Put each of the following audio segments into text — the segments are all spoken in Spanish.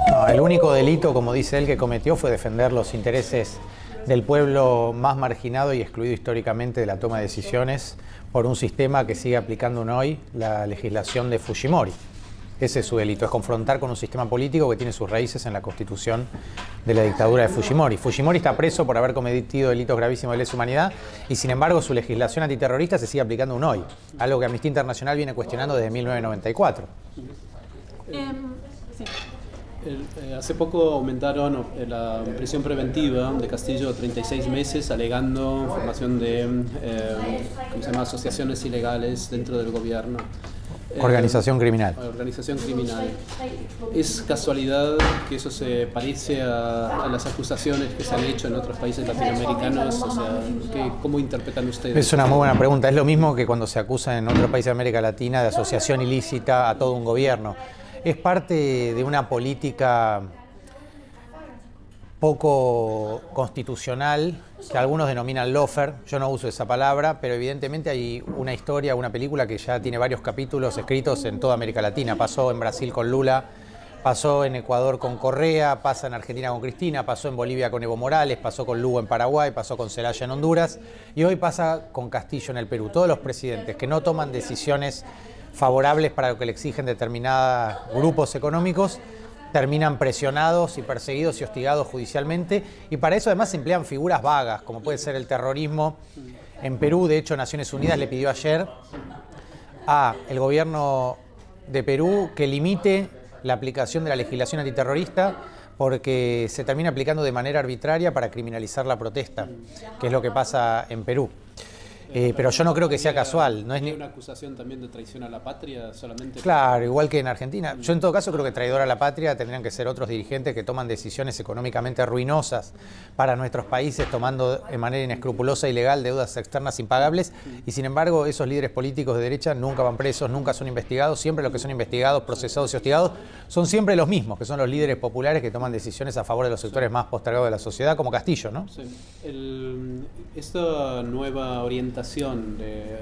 No, el único delito, como dice él, que cometió fue defender los intereses del pueblo más marginado y excluido históricamente de la toma de decisiones por un sistema que sigue aplicando aún hoy la legislación de Fujimori. Ese es su delito, es confrontar con un sistema político que tiene sus raíces en la constitución de la dictadura de Fujimori. Fujimori está preso por haber cometido delitos gravísimos de lesa humanidad y sin embargo su legislación antiterrorista se sigue aplicando aún hoy, algo que Amnistía Internacional viene cuestionando desde 1994. Sí. Hace poco aumentaron la prisión preventiva de Castillo a 36 meses alegando formación de ¿cómo se llama? Asociaciones ilegales dentro del gobierno. Organización criminal. Organización criminal. ¿Es casualidad que eso se parece a las acusaciones que se han hecho en otros países latinoamericanos? O sea, ¿cómo interpretan ustedes? Es una muy buena pregunta. Es lo mismo que cuando se acusa en otros países de América Latina de asociación ilícita a todo un gobierno. Es parte de una política poco constitucional, que algunos denominan lawfare. Yo no uso esa palabra, pero evidentemente hay una historia, una película que ya tiene varios capítulos escritos en toda América Latina. Pasó en Brasil con Lula, pasó en Ecuador con Correa, pasa en Argentina con Cristina, pasó en Bolivia con Evo Morales, pasó con Lugo en Paraguay, pasó con Zelaya en Honduras y hoy pasa con Castillo en el Perú. Todos los presidentes que no toman decisiones favorables para lo que le exigen determinados grupos económicos terminan presionados y perseguidos y hostigados judicialmente, y para eso además se emplean figuras vagas, como puede ser el terrorismo. En Perú, de hecho, Naciones Unidas le pidió ayer al gobierno de Perú que limite la aplicación de la legislación antiterrorista porque se termina aplicando de manera arbitraria para criminalizar la protesta, que es lo que pasa en Perú. Pero yo no creo que sea casual. No es ¿Hay una acusación también de traición a la patria solamente? Claro, igual que en Argentina. Yo en todo caso creo que traidor a la patria tendrían que ser otros dirigentes que toman decisiones económicamente ruinosas para nuestros países, tomando de manera inescrupulosa y legal deudas externas impagables, y sin embargo esos líderes políticos de derecha nunca van presos, nunca son investigados. Siempre los que son investigados, procesados y hostigados son siempre los mismos, que son los líderes populares que toman decisiones a favor de los sectores más postergados de la sociedad, como Castillo, ¿no? Sí. Esta nueva orientación de,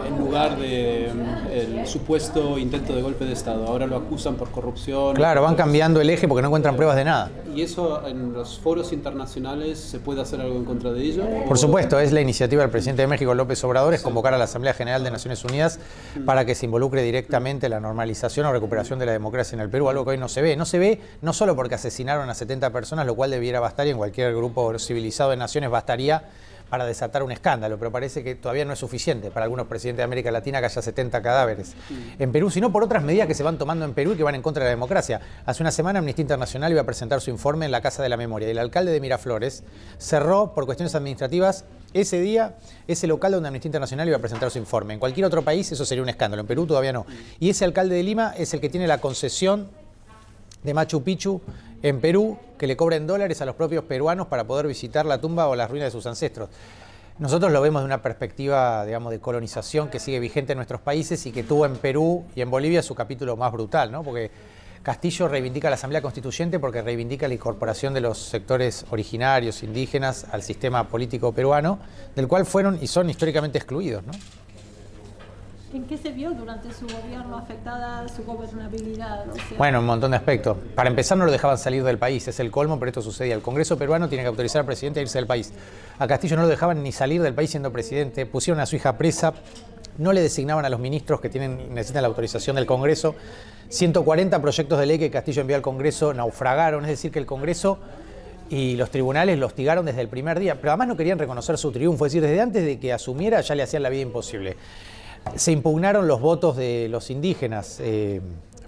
en lugar de el supuesto intento de golpe de Estado, ahora lo acusan por corrupción. Claro, van cambiando el eje porque no encuentran pruebas de nada. ¿Y eso en los foros internacionales se puede hacer algo en contra de ello? Por supuesto, es la iniciativa del presidente de México, López Obrador, es convocar a la Asamblea General de Naciones Unidas para que se involucre directamente en la normalización o recuperación de la democracia en el Perú, algo que hoy no se ve. No se ve no solo porque asesinaron a 70 personas, lo cual debiera bastar, y en cualquier grupo civilizado de naciones bastaría para desatar un escándalo, pero parece que todavía no es suficiente para algunos presidentes de América Latina que haya 70 cadáveres en Perú, sino por otras medidas que se van tomando en Perú y que van en contra de la democracia. Hace una semana Amnistía Internacional iba a presentar su informe en la Casa de la Memoria y el alcalde de Miraflores cerró por cuestiones administrativas ese día ese local donde Amnistía Internacional iba a presentar su informe. En cualquier otro país eso sería un escándalo, en Perú todavía no. Y ese alcalde de Lima es el que tiene la concesión de Machu Picchu en Perú, que le cobra en dólares a los propios peruanos para poder visitar la tumba o las ruinas de sus ancestros. Nosotros lo vemos de una perspectiva, digamos, de colonización que sigue vigente en nuestros países y que tuvo en Perú y en Bolivia su capítulo más brutal, ¿no? Porque Castillo reivindica la Asamblea Constituyente porque reivindica la incorporación de los sectores originarios, indígenas, al sistema político peruano, del cual fueron y son históricamente excluidos, ¿no? ¿En qué se vio durante su gobierno afectada su gobernabilidad? O sea, Bueno, un montón de aspectos. Para empezar, no lo dejaban salir del país, es el colmo, pero esto sucedía. El Congreso peruano tiene que autorizar al presidente a irse del país. A Castillo no lo dejaban ni salir del país siendo presidente, pusieron a su hija presa, no le designaban a los ministros que necesitan la autorización del Congreso. 140 proyectos de ley que Castillo envió al Congreso naufragaron, es decir, que el Congreso y los tribunales lo hostigaron desde el primer día, pero además no querían reconocer su triunfo, es decir, desde antes de que asumiera ya le hacían la vida imposible. Se impugnaron los votos de los indígenas.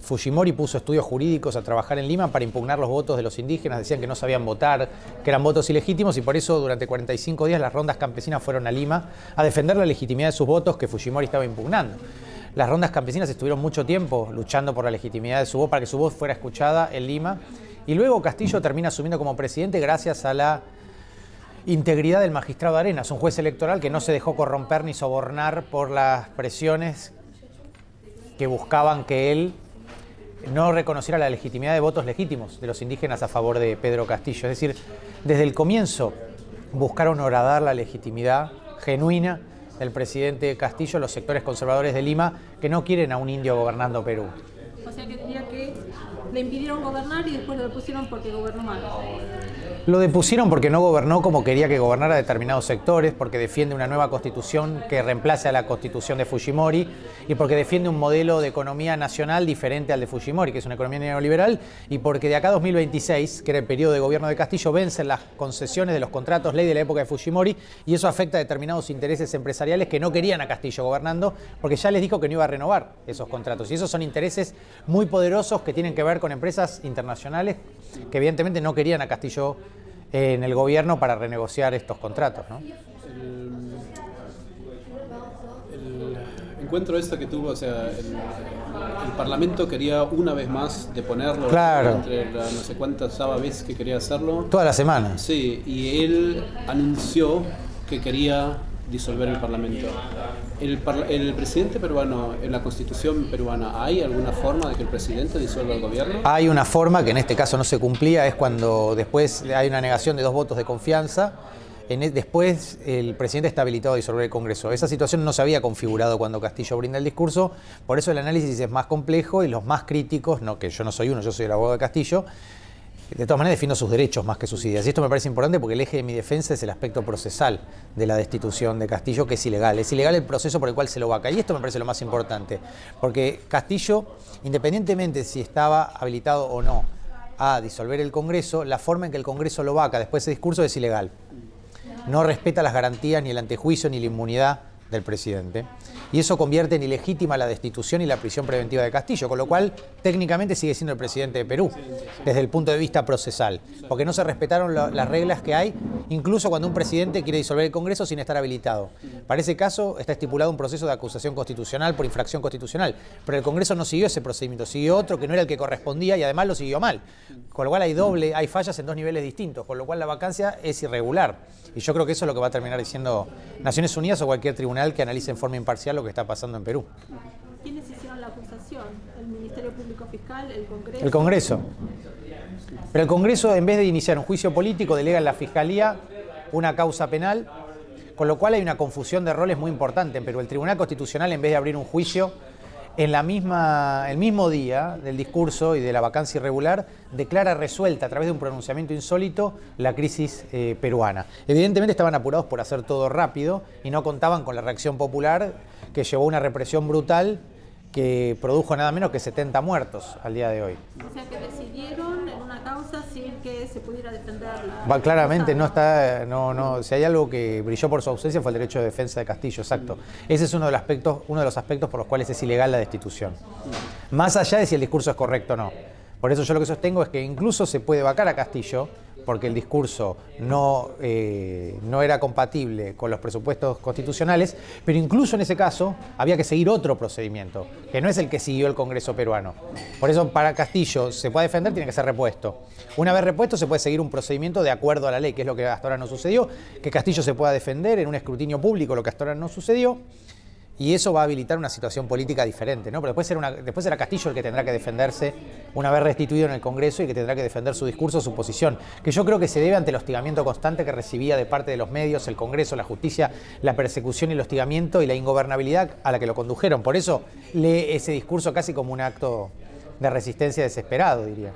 Fujimori puso estudios jurídicos a trabajar en Lima para impugnar los votos de los indígenas. Decían que no sabían votar, que eran votos ilegítimos, y por eso durante 45 días las rondas campesinas fueron a Lima a defender la legitimidad de sus votos que Fujimori estaba impugnando. Las rondas campesinas estuvieron mucho tiempo luchando por la legitimidad de su voz, para que su voz fuera escuchada en Lima. Y luego Castillo termina asumiendo como presidente gracias a la integridad del magistrado Arenas, un juez electoral que no se dejó corromper ni sobornar por las presiones que buscaban que él no reconociera la legitimidad de votos legítimos de los indígenas a favor de Pedro Castillo. Es decir, desde el comienzo buscaron horadar la legitimidad genuina del presidente Castillo los sectores conservadores de Lima, que no quieren a un indio gobernando Perú. O sea que diría que le impidieron gobernar y después lo depusieron porque gobernó mal. Lo depusieron porque no gobernó como quería que gobernara determinados sectores, porque defiende una nueva constitución que reemplace a la constitución de Fujimori y porque defiende un modelo de economía nacional diferente al de Fujimori, que es una economía neoliberal, y porque de acá a 2026, que era el periodo de gobierno de Castillo, vencen las concesiones de los contratos ley de la época de Fujimori y eso afecta a determinados intereses empresariales que no querían a Castillo gobernando porque ya les dijo que no iba a renovar esos contratos. Y esos son intereses muy poderosos que tienen que ver con empresas internacionales que evidentemente no querían a Castillo en el gobierno para renegociar estos contratos, ¿no? El encuentro que tuvo, o sea, el Parlamento quería una vez más deponerlo, claro, entre no sé cuántas veces que quería hacerlo. Toda la semana. Sí, y él anunció que quería disolver el Parlamento. El presidente peruano, en la Constitución peruana, ¿hay alguna forma de que el presidente disuelva el gobierno? Hay una forma que en este caso no se cumplía, es cuando después hay una negación de 2 votos de confianza. Después el presidente está habilitado a disolver el Congreso. Esa situación no se había configurado cuando Castillo brinda el discurso, por eso el análisis es más complejo y los más críticos, no que yo no soy uno, yo soy el abogado de Castillo, de todas maneras defiendo sus derechos más que sus ideas. Y esto me parece importante porque el eje de mi defensa es el aspecto procesal de la destitución de Castillo, que es ilegal. Es ilegal el proceso por el cual se lo vaca. Y esto me parece lo más importante, porque Castillo, independientemente si estaba habilitado o no a disolver el Congreso, la forma en que el Congreso lo vaca después de ese discurso es ilegal. No respeta las garantías, ni el antejuicio, ni la inmunidad del presidente. Y eso convierte en ilegítima la destitución y la prisión preventiva de Castillo, con lo cual técnicamente sigue siendo el presidente de Perú, desde el punto de vista procesal, porque no se respetaron las reglas que hay, incluso cuando un presidente quiere disolver el Congreso sin estar habilitado. Para ese caso está estipulado un proceso de acusación constitucional por infracción constitucional, pero el Congreso no siguió ese procedimiento, siguió otro que no era el que correspondía y además lo siguió mal, con lo cual hay fallas en 2 niveles distintos, con lo cual la vacancia es irregular. Y yo creo que eso es lo que va a terminar diciendo Naciones Unidas o cualquier tribunal que analice en forma imparcial lo que está pasando en Perú. ¿Quiénes hicieron la acusación? ¿El Ministerio Público Fiscal? ¿El Congreso? El Congreso. Pero el Congreso, en vez de iniciar un juicio político, delega en la Fiscalía una causa penal, con lo cual hay una confusión de roles muy importante en Perú. El Tribunal Constitucional, en vez de abrir un juicio el mismo día del discurso y de la vacancia irregular, declara resuelta a través de un pronunciamiento insólito la crisis peruana. Evidentemente estaban apurados por hacer todo rápido y no contaban con la reacción popular que llevó a una represión brutal que produjo nada menos que 70 muertos al día de hoy. O sea que decidieron en una causa sin que se pudiera defender la... Claramente no está, si hay algo que brilló por su ausencia fue el derecho de defensa de Castillo, exacto. Ese es uno de los aspectos por los cuales es ilegal la destitución. Más allá de si el discurso es correcto o no. Por eso yo lo que sostengo es que incluso se puede vacar a Castillo porque el discurso no era compatible con los presupuestos constitucionales, pero incluso en ese caso había que seguir otro procedimiento, que no es el que siguió el Congreso peruano. Por eso para Castillo se puede defender, tiene que ser repuesto. Una vez repuesto se puede seguir un procedimiento de acuerdo a la ley, que es lo que hasta ahora no sucedió, que Castillo se pueda defender en un escrutinio público, lo que hasta ahora no sucedió. Y eso va a habilitar una situación política diferente, ¿no? Pero después será Castillo el que tendrá que defenderse una vez restituido en el Congreso y que tendrá que defender su discurso, su posición, que yo creo que se debe ante el hostigamiento constante que recibía de parte de los medios, el Congreso, la justicia, la persecución y el hostigamiento y la ingobernabilidad a la que lo condujeron. Por eso lee ese discurso casi como un acto de resistencia desesperado, diría.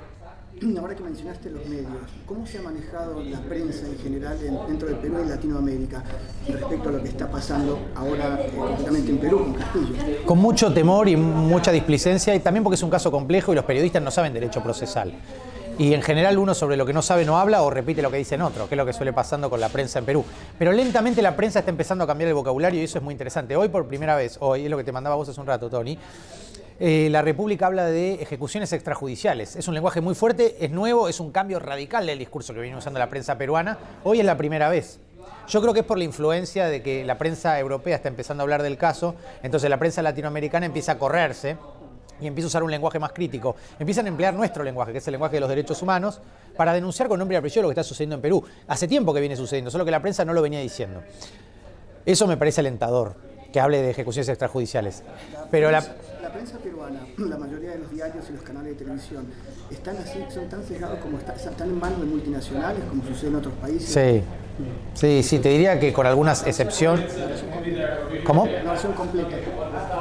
Ahora que mencionaste los medios, ¿cómo se ha manejado la prensa en general dentro de Perú y Latinoamérica respecto a lo que está pasando ahora concretamente en Perú con Castillo? Con mucho temor y mucha displicencia, y también porque es un caso complejo y los periodistas no saben derecho procesal. Y en general uno sobre lo que no sabe no habla o repite lo que dicen otros, que es lo que suele pasando con la prensa en Perú. Pero lentamente la prensa está empezando a cambiar el vocabulario y eso es muy interesante. Hoy por primera vez, hoy es lo que te mandaba vos hace un rato, Tony, la República habla de ejecuciones extrajudiciales. Es un lenguaje muy fuerte, es nuevo, es un cambio radical del discurso que viene usando la prensa peruana. Hoy es la primera vez. Yo creo que es por la influencia de que la prensa europea está empezando a hablar del caso, entonces la prensa latinoamericana empieza a correrse y empieza a usar un lenguaje más crítico. Empiezan a emplear nuestro lenguaje, que es el lenguaje de los derechos humanos, para denunciar con nombre y apellido lo que está sucediendo en Perú. Hace tiempo que viene sucediendo, solo que la prensa no lo venía diciendo. Eso me parece alentador, que hable de ejecuciones extrajudiciales. Pero la prensa peruana, la mayoría de los diarios y los canales de televisión, son tan cegados como están en manos de multinacionales, como sucede en otros países. Sí, te diría que con algunas excepciones. ¿Cómo? La versión completa.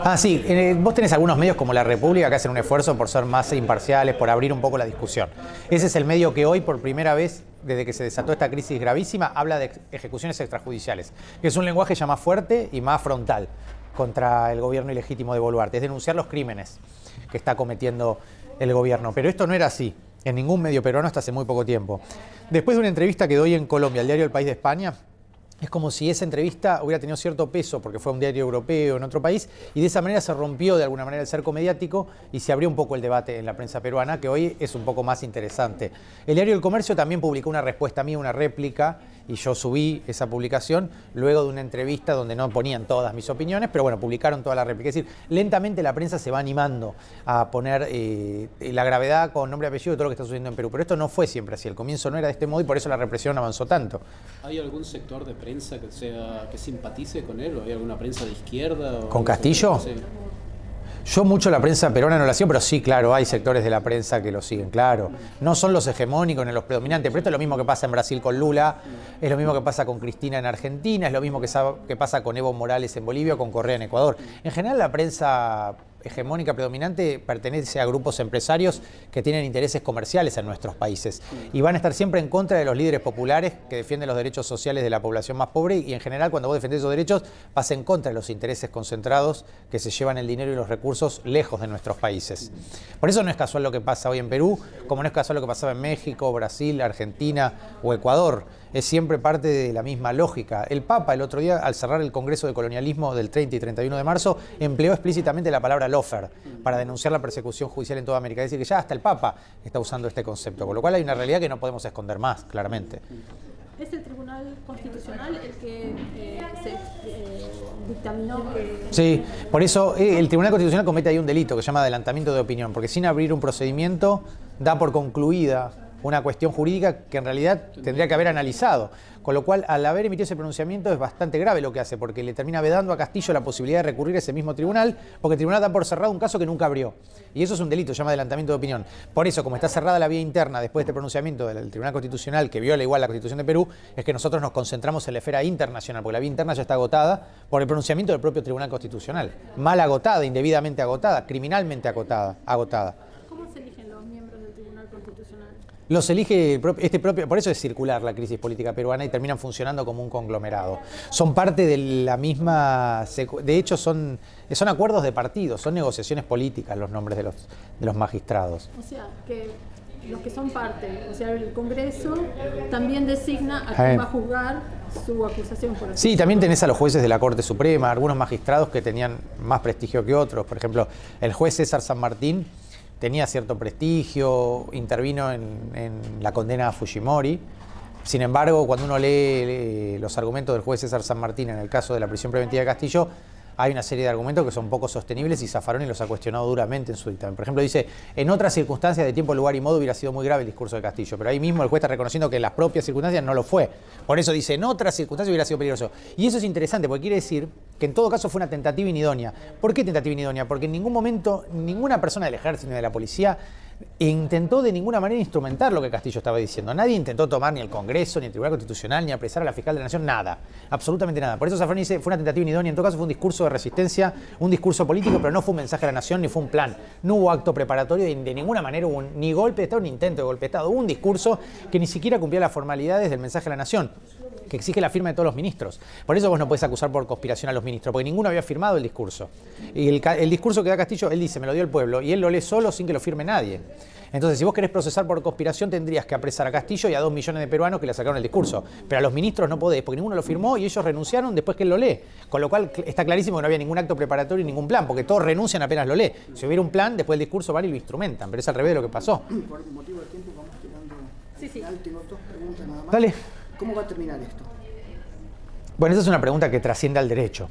Ah, sí, vos tenés algunos medios como La República que hacen un esfuerzo por ser más imparciales, por abrir un poco la discusión. Ese es el medio que hoy, por primera vez, desde que se desató esta crisis gravísima, habla de ejecuciones extrajudiciales, que es un lenguaje ya más fuerte y más frontal contra el gobierno ilegítimo de Boluarte, es denunciar los crímenes que está cometiendo el gobierno. Pero esto no era así en ningún medio peruano hasta hace muy poco tiempo. Después de una entrevista que doy en Colombia, al diario El País de España, es como si esa entrevista hubiera tenido cierto peso porque fue un diario europeo en otro país y de esa manera se rompió de alguna manera el cerco mediático y se abrió un poco el debate en la prensa peruana, que hoy es un poco más interesante. El diario El Comercio también publicó una respuesta mía, una réplica, y yo subí esa publicación luego de una entrevista donde no ponían todas mis opiniones, pero bueno, publicaron toda la réplica. Es decir, lentamente la prensa se va animando a poner la gravedad con nombre y apellido de todo lo que está sucediendo en Perú, pero esto no fue siempre así, el comienzo no era de este modo y por eso la represión avanzó tanto. ¿Hay algún sector de prensa que simpatice con él? ¿O hay alguna prensa de izquierda? ¿Con Castillo? Sí. Yo mucho la prensa peruana no la sigo, pero sí, claro, hay sectores de la prensa que lo siguen, claro. No son los hegemónicos ni los predominantes, pero esto es lo mismo que pasa en Brasil con Lula, es lo mismo que pasa con Cristina en Argentina, es lo mismo que pasa con Evo Morales en Bolivia o con Correa en Ecuador. En general la prensa hegemónica predominante pertenece a grupos empresarios que tienen intereses comerciales en nuestros países y van a estar siempre en contra de los líderes populares que defienden los derechos sociales de la población más pobre y en general cuando vos defendés esos derechos vas en contra de los intereses concentrados que se llevan el dinero y los recursos lejos de nuestros países. Por eso no es casual lo que pasa hoy en Perú, como no es casual lo que pasaba en México, Brasil, Argentina o Ecuador. Es siempre parte de la misma lógica. El Papa el otro día, al cerrar el Congreso de Colonialismo del 30 y 31 de marzo, empleó explícitamente la palabra lawfare para denunciar la persecución judicial en toda América. Es decir, que ya hasta el Papa está usando este concepto, con lo cual hay una realidad que no podemos esconder más, claramente. ¿Es el Tribunal Constitucional el que dictaminó que...? Sí, por eso el Tribunal Constitucional comete ahí un delito que se llama adelantamiento de opinión, porque sin abrir un procedimiento da por concluida una cuestión jurídica que en realidad tendría que haber analizado. Con lo cual, al haber emitido ese pronunciamiento es bastante grave lo que hace, porque le termina vedando a Castillo la posibilidad de recurrir a ese mismo tribunal, porque el tribunal da por cerrado un caso que nunca abrió. Y eso es un delito, se llama adelantamiento de opinión. Por eso, como está cerrada la vía interna después de este pronunciamiento del Tribunal Constitucional, que viola igual la Constitución de Perú, es que nosotros nos concentramos en la esfera internacional, porque la vía interna ya está agotada por el pronunciamiento del propio Tribunal Constitucional. Mal agotada, indebidamente agotada, criminalmente agotada. ¿Cómo se eligen los miembros del Tribunal Constitucional? Los elige por eso es circular la crisis política peruana y terminan funcionando como un conglomerado. Son parte de la misma, de hecho son acuerdos de partidos, son negociaciones políticas los nombres de los magistrados. O sea, que los que son parte, o sea, el Congreso también designa a quien va a juzgar su acusación. Por sí, también tenés a los jueces de la Corte Suprema, algunos magistrados que tenían más prestigio que otros. Por ejemplo, el juez César San Martín tenía cierto prestigio, intervino en la condena a Fujimori. Sin embargo, cuando uno lee los argumentos del juez César San Martín en el caso de la prisión preventiva de Castillo, hay una serie de argumentos que son poco sostenibles y Zaffaroni los ha cuestionado duramente en su dictamen. Por ejemplo, dice, en otras circunstancias de tiempo, lugar y modo hubiera sido muy grave el discurso de Castillo, pero ahí mismo el juez está reconociendo que en las propias circunstancias no lo fue. Por eso dice, en otras circunstancias hubiera sido peligroso. Y eso es interesante porque quiere decir que en todo caso fue una tentativa inidónea. ¿Por qué tentativa inidónea? Porque en ningún momento ninguna persona del ejército ni de la policía intentó de ninguna manera instrumentar lo que Castillo estaba diciendo. Nadie intentó tomar ni el Congreso, ni el Tribunal Constitucional, ni apresar a la fiscal de la Nación, nada. Absolutamente nada. Por eso Zaffaroni dice, fue una tentativa inidónea. En todo caso fue un discurso de resistencia, un discurso político, pero no fue un mensaje a la Nación, ni fue un plan. No hubo acto preparatorio, de ninguna manera hubo ni golpe de Estado, ni intento de golpe de Estado. Hubo un discurso que ni siquiera cumplía las formalidades del mensaje a la Nación, que exige la firma de todos los ministros. Por eso vos no podés acusar por conspiración a los ministros, porque ninguno había firmado el discurso. Y el discurso que da Castillo, él dice, me lo dio el pueblo, y él lo lee solo sin que lo firme nadie. Entonces, si vos querés procesar por conspiración, tendrías que apresar a Castillo y a 2 millones de peruanos que le sacaron el discurso. Pero a los ministros no podés, porque ninguno lo firmó y ellos renunciaron después que él lo lee. Con lo cual está clarísimo que no había ningún acto preparatorio y ningún plan, porque todos renuncian apenas lo lee. Si hubiera un plan, después del discurso van y lo instrumentan, pero es al revés de lo que pasó. Por motivo de tiempo vamos llegando al final. Tengo 2 preguntas nada más. Dale. ¿Cómo va a terminar esto? Bueno, esa es una pregunta que trasciende al derecho.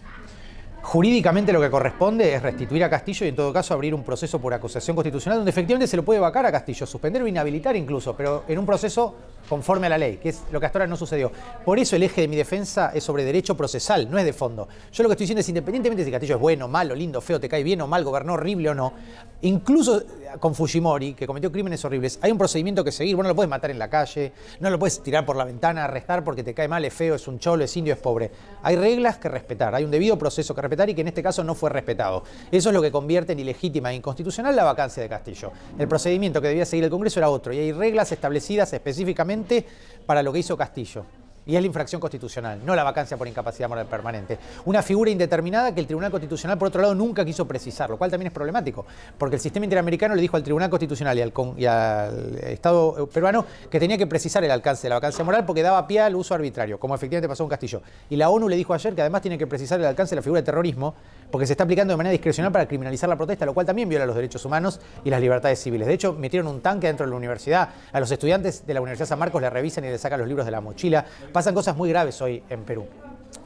Jurídicamente lo que corresponde es restituir a Castillo y en todo caso abrir un proceso por acusación constitucional donde efectivamente se lo puede vacar a Castillo, suspender o inhabilitar incluso, pero en un proceso conforme a la ley, que es lo que hasta ahora no sucedió. Por eso el eje de mi defensa es sobre derecho procesal, no es de fondo. Yo lo que estoy diciendo es, independientemente de si Castillo es bueno, malo, lindo, feo, te cae bien o mal, gobernó horrible o no, incluso con Fujimori, que cometió crímenes horribles, hay un procedimiento que seguir. Vos no lo puedes matar en la calle, no lo puedes tirar por la ventana, arrestar porque te cae mal, es feo, es un cholo, es indio, es pobre. Hay reglas que respetar, hay un debido proceso que respetar. respetar y que en este caso no fue respetado. Eso es lo que convierte en ilegítima e inconstitucional la vacancia de Castillo. El procedimiento que debía seguir el Congreso era otro y hay reglas establecidas específicamente para lo que hizo Castillo. Y es la infracción constitucional, no la vacancia por incapacidad moral permanente. Una figura indeterminada que el Tribunal Constitucional, por otro lado, nunca quiso precisar, lo cual también es problemático, porque el sistema interamericano le dijo al Tribunal Constitucional y al Estado peruano que tenía que precisar el alcance de la vacancia moral porque daba pie al uso arbitrario, como efectivamente pasó con Castillo. Y la ONU le dijo ayer que además tiene que precisar el alcance de la figura de terrorismo porque se está aplicando de manera discrecional para criminalizar la protesta, lo cual también viola los derechos humanos y las libertades civiles. De hecho, metieron un tanque dentro de la universidad, a los estudiantes de la Universidad San Marcos le revisan y le sacan los libros de la mochila. Pasan cosas muy graves hoy en Perú.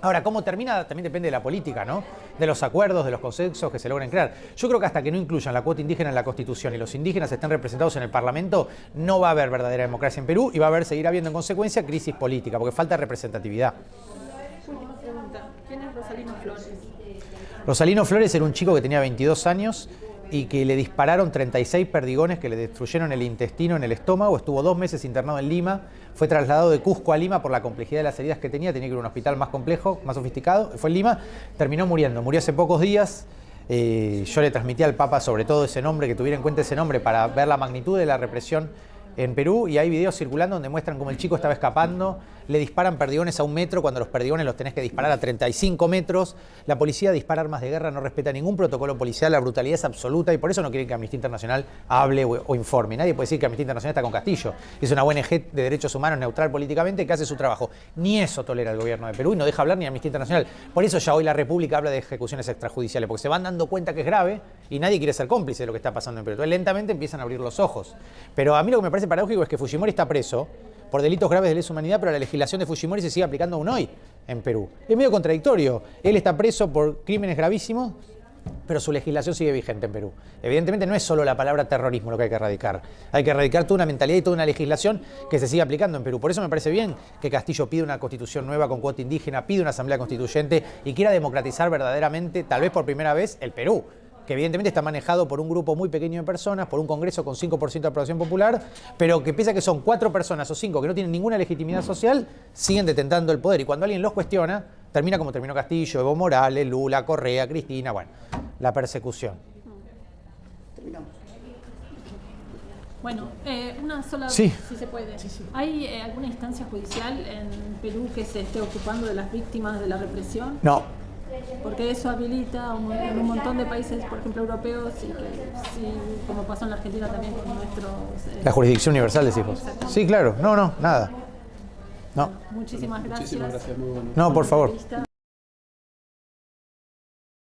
Ahora, ¿cómo termina? También depende de la política, ¿no? De los acuerdos, de los consensos que se logren crear. Yo creo que hasta que no incluyan la cuota indígena en la Constitución y los indígenas estén representados en el Parlamento, no va a haber verdadera democracia en Perú y va a seguir habiendo en consecuencia crisis política, porque falta representatividad. Última pregunta. ¿Quién es Rosalino Flores? Rosalino Flores era un chico que tenía 22 años y que le dispararon 36 perdigones que le destruyeron el intestino en el estómago. Estuvo 2 meses internado en Lima, fue trasladado de Cusco a Lima por la complejidad de las heridas que tenía que ir a un hospital más complejo, más sofisticado. Fue en Lima, terminó muriendo hace pocos días. Yo le transmití al Papa sobre todo ese nombre, que tuviera en cuenta ese nombre para ver la magnitud de la represión en Perú, y hay videos circulando donde muestran cómo el chico estaba escapando, le disparan perdigones a 1 metro cuando los perdigones los tenés que disparar a 35 metros, la policía dispara armas de guerra, no respeta ningún protocolo policial, la brutalidad es absoluta y por eso no quieren que Amnistía Internacional hable o informe. Nadie puede decir que Amnistía Internacional está con Castillo, es una ONG de derechos humanos neutral políticamente que hace su trabajo. Ni eso tolera el gobierno de Perú y no deja hablar ni Amnistía Internacional. Por eso ya hoy la República habla de ejecuciones extrajudiciales, porque se van dando cuenta que es grave y nadie quiere ser cómplice de lo que está pasando en Perú. Entonces lentamente empiezan a abrir los ojos. Pero a mí lo que me parece paradójico es que Fujimori está preso por delitos graves de lesa humanidad, pero la legislación de Fujimori se sigue aplicando aún hoy en Perú. Es medio contradictorio. Él está preso por crímenes gravísimos, pero su legislación sigue vigente en Perú. Evidentemente no es solo la palabra terrorismo lo que hay que erradicar. Hay que erradicar toda una mentalidad y toda una legislación que se sigue aplicando en Perú. Por eso me parece bien que Castillo pida una constitución nueva con cuota indígena, pida una asamblea constituyente y quiera democratizar verdaderamente, tal vez por primera vez, el Perú, que evidentemente está manejado por un grupo muy pequeño de personas, por un Congreso con 5% de aprobación popular, pero que pese a que son 4 personas o 5 que no tienen ninguna legitimidad social, siguen detentando el poder. Y cuando alguien los cuestiona, termina como terminó Castillo, Evo Morales, Lula, Correa, Cristina, bueno, la persecución. Terminamos. Bueno, una sola, Sí. si se puede. ¿Hay alguna instancia judicial en Perú que se esté ocupando de las víctimas de la represión? No. Porque eso habilita en un montón de países, por ejemplo, europeos, y que, sí, como pasó en la Argentina también con nuestros... La jurisdicción universal, decís vos. Sí, claro. No, nada. No. Muchísimas gracias. Muchísimas gracias, muy bueno. No, por favor.